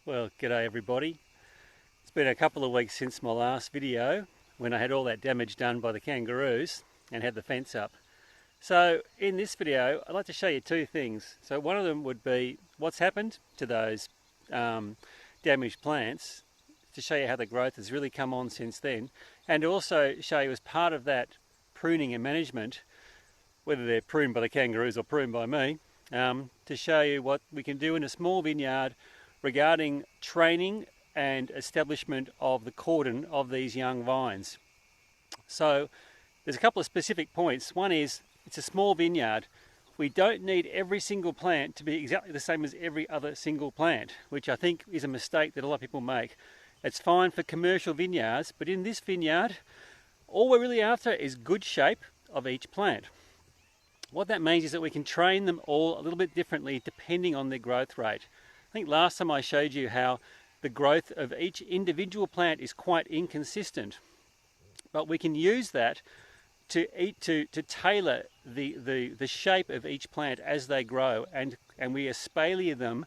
Well, g'day everybody. It's been a couple of weeks since my last video when I had all that damage done by the kangaroos and had the fence up. So in this video I'd like to show you two things. So one of them would be what's happened to those damaged plants, to show you how the growth has really come on since then, and also show you as part of that pruning and management, whether they're pruned by the kangaroos or pruned by me, to show you what we can do in a small vineyard regarding training and establishment of the cordon of these young vines. So there's a couple of specific points. One is it's a small vineyard. We don't need every single plant to be exactly the same as every other single plant, which I think is a mistake that a lot of people make. It's fine for commercial vineyards, but in this vineyard, all we're really after is good shape of each plant. What that means is that we can train them all a little bit differently depending on their growth rate. I think last time I showed you how the growth of each individual plant is quite inconsistent, but we can use that to tailor the shape of each plant as they grow, and we espalier them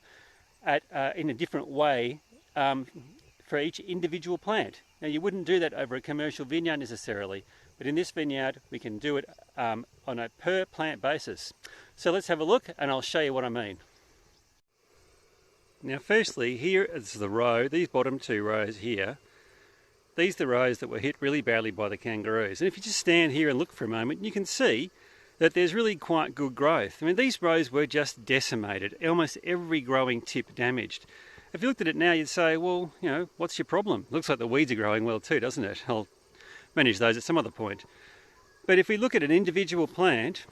in a different way for each individual plant. Now you wouldn't do that over a commercial vineyard necessarily, but in this vineyard we can do it on a per plant basis. So let's have a look and I'll show you what I mean. Now firstly, here is the row, these bottom two rows here. These are the rows that were hit really badly by the kangaroos. And if you just stand here and look for a moment, you can see that there's really quite good growth. I mean, these rows were just decimated, almost every growing tip damaged. If you looked at it now, you'd say, well, you know, what's your problem? Looks like the weeds are growing well too, doesn't it? I'll manage those at some other point. But if we look at an individual plant,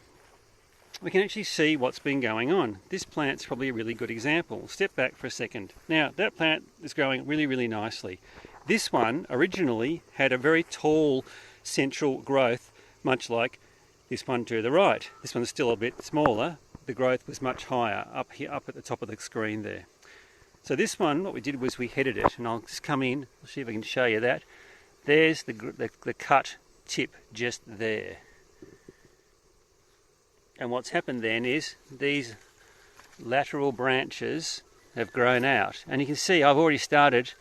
we can actually see what's been going on. This plant's probably a really good example. Step back for a second. Now, that plant is growing really, really nicely. This one originally had a very tall central growth, much like this one to the right. This one's still a bit smaller. The growth was much higher up here, up at the top of the screen there. So this one, what we did was we headed it, and I'll just come in, I'll see if I can show you that. There's the cut tip just there. And what's happened then is these lateral branches have grown out. And you can see I've already started,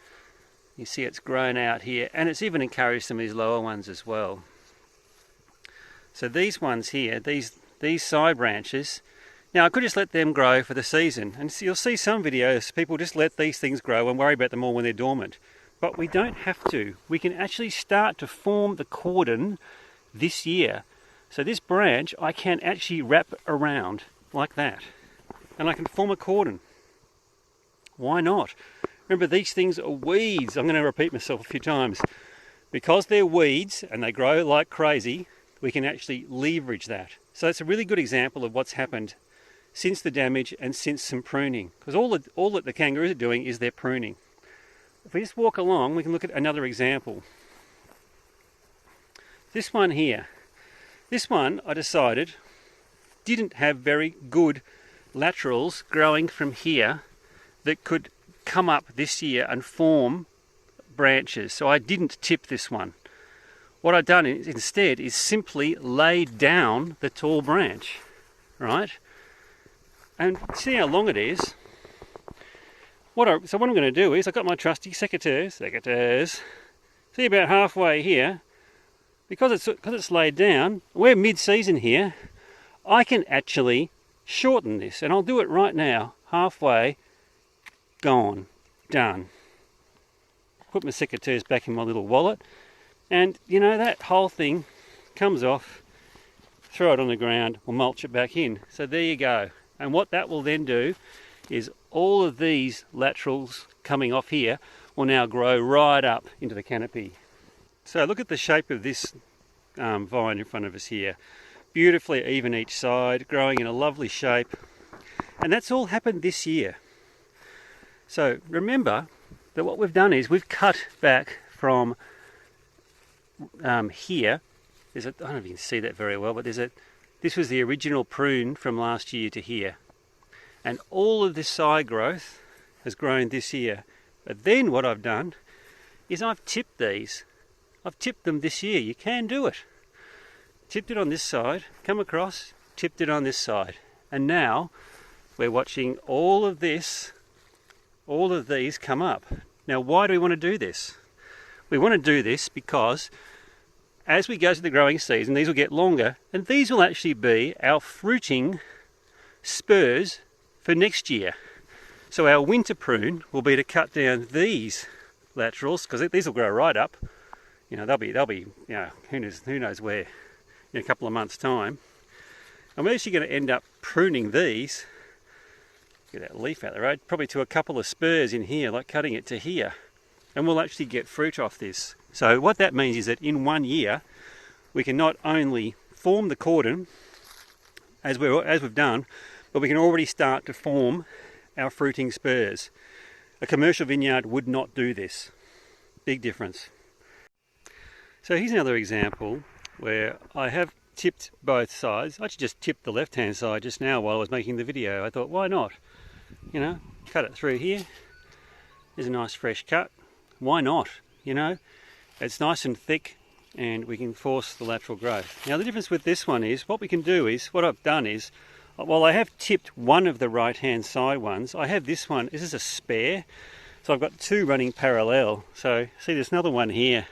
you see it's grown out here, and it's even encouraged some of these lower ones as well. So these ones here, these side branches, now I could just let them grow for the season. And so you'll see some videos, people just let these things grow and worry about them more when they're dormant. But we don't have to. We can actually start to form the cordon this year. So this branch I can actually wrap around like that, and I can form a cordon. Why not? Remember, these things are weeds. I'm going to repeat myself a few times. Because they're weeds and they grow like crazy, we can actually leverage that. So it's a really good example of what's happened since the damage and since some pruning. Because all that the kangaroos are doing is they're pruning. If we just walk along, we can look at another example. This one here. This one, I decided, didn't have very good laterals growing from here that could come up this year and form branches. So I didn't tip this one. What I've done instead is simply laid down the tall branch, right? And see how long it is. So what I'm going to do is, I've got my trusty secateurs, see about halfway here. Because it's laid down, we're mid-season here, I can actually shorten this, and I'll do it right now. Halfway, gone, done. Put my secateurs back in my little wallet, and you know, that whole thing comes off, throw it on the ground, we'll mulch it back in. So there you go. And what that will then do is all of these laterals coming off here will now grow right up into the canopy. So look at the shape of this vine in front of us here. Beautifully even each side, growing in a lovely shape. And that's all happened this year. So remember that what we've done is we've cut back from here. I don't know if you can see that very well, but this was the original prune from last year to here. And all of this side growth has grown this year. But then what I've done is I've tipped these. I've tipped them this year. You can do it. Tipped it on this side, come across, tipped it on this side. And now we're watching all of this all of these come up. Now, why do we want to do this? We want to do this because as we go to the growing season, these will get longer, and these will actually be our fruiting spurs for next year. So our winter prune will be to cut down these laterals, because these will grow right up. You know, they'll be, you know, who knows where in a couple of months' time. And we're actually going to end up pruning these. Get that leaf out of the road, probably to a couple of spurs in here, like cutting it to here. And we'll actually get fruit off this. So what that means is that in 1 year, we can not only form the cordon, as we've done, but we can already start to form our fruiting spurs. A commercial vineyard would not do this. Big difference. So here's another example where I have tipped both sides. I actually just tipped the left-hand side just now while I was making the video. I thought, why not? You know, cut it through here. There's a nice fresh cut. Why not? You know, it's nice and thick and we can force the lateral growth. Now the difference with this one is, what we can do is, what I've done is, while I have tipped one of the right-hand side ones, I have this one. This is a spare. So I've got two running parallel. So see, there's another one here.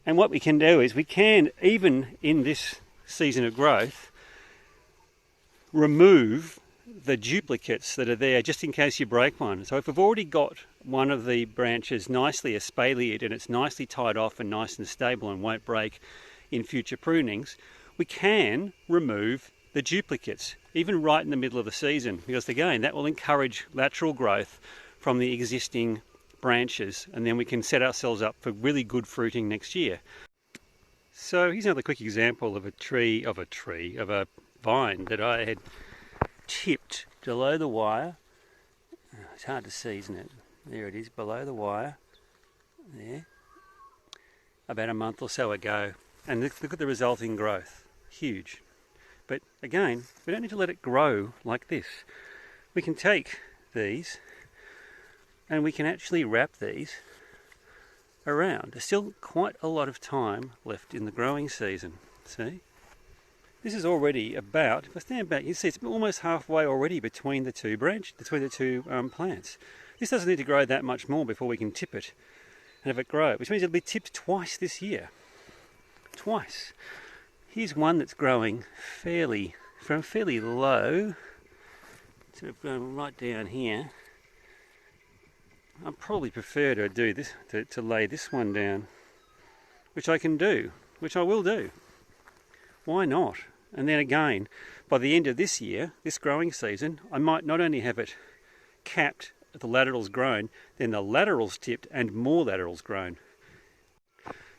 And what we can do is we can, even in this season of growth, remove the duplicates that are there just in case you break one. So if we've already got one of the branches nicely espaliered and it's nicely tied off and nice and stable and won't break in future prunings, we can remove the duplicates, even right in the middle of the season, because again, that will encourage lateral growth from the existing branches, and then we can set ourselves up for really good fruiting next year. So here's another quick example of a vine that I had tipped below the wire. It's hard to see, isn't it? There it is, below the wire, there, about a month or so ago. And look at the resulting growth, huge. But again, we don't need to let it grow like this. We can take these and we can actually wrap these around. There's still quite a lot of time left in the growing season. See? This is already about, if I stand back, you see it's almost halfway already between the two plants. This doesn't need to grow that much more before we can tip it and have it grow, which means it'll be tipped twice this year. Twice. Here's one that's growing fairly low, sort of going right down here. I probably prefer to do this, to lay this one down, which I can do, which I will do. Why not? And then again, by the end of this year, this growing season, I might not only have it capped, the laterals grown, then the laterals tipped and more laterals grown.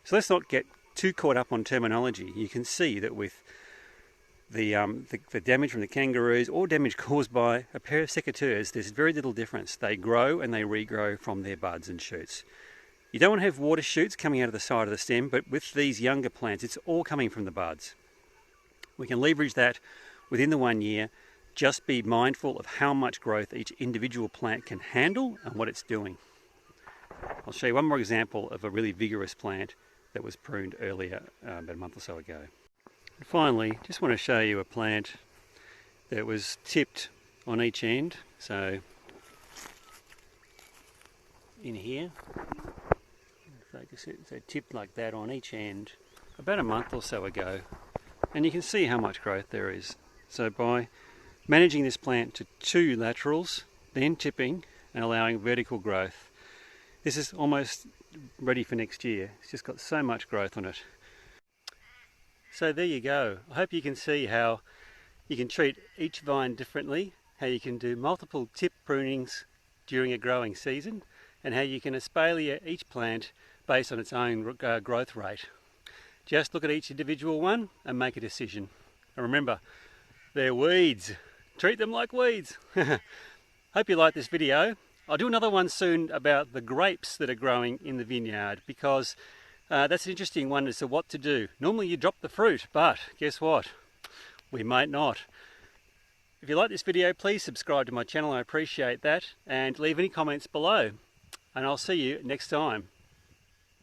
So let's not get too caught up on terminology. You can see that with the damage from the kangaroos or damage caused by a pair of secateurs, there's very little difference. They grow and they regrow from their buds and shoots. You don't want to have water shoots coming out of the side of the stem, but with these younger plants, it's all coming from the buds. We can leverage that within the 1 year. Just be mindful of how much growth each individual plant can handle and what it's doing. I'll show you one more example of a really vigorous plant that was pruned earlier, about a month or so ago. And finally, just want to show you a plant that was tipped on each end. So in here, focus it, so tipped like that on each end about a month or so ago, and you can see how much growth there is. So by managing this plant to 2 laterals, then tipping and allowing vertical growth, this is almost ready for next year. It's just got so much growth on it. So there you go. I hope you can see how you can treat each vine differently, how you can do multiple tip prunings during a growing season, and how you can espalier each plant based on its own growth rate. Just look at each individual one and make a decision. And remember, they're weeds. Treat them like weeds. Hope you like this video. I'll do another one soon about the grapes that are growing in the vineyard, because that's an interesting one as to what to do. Normally you drop the fruit, but guess what? We might not. If you like this video, please subscribe to my channel. I appreciate that, and leave any comments below. And I'll see you next time.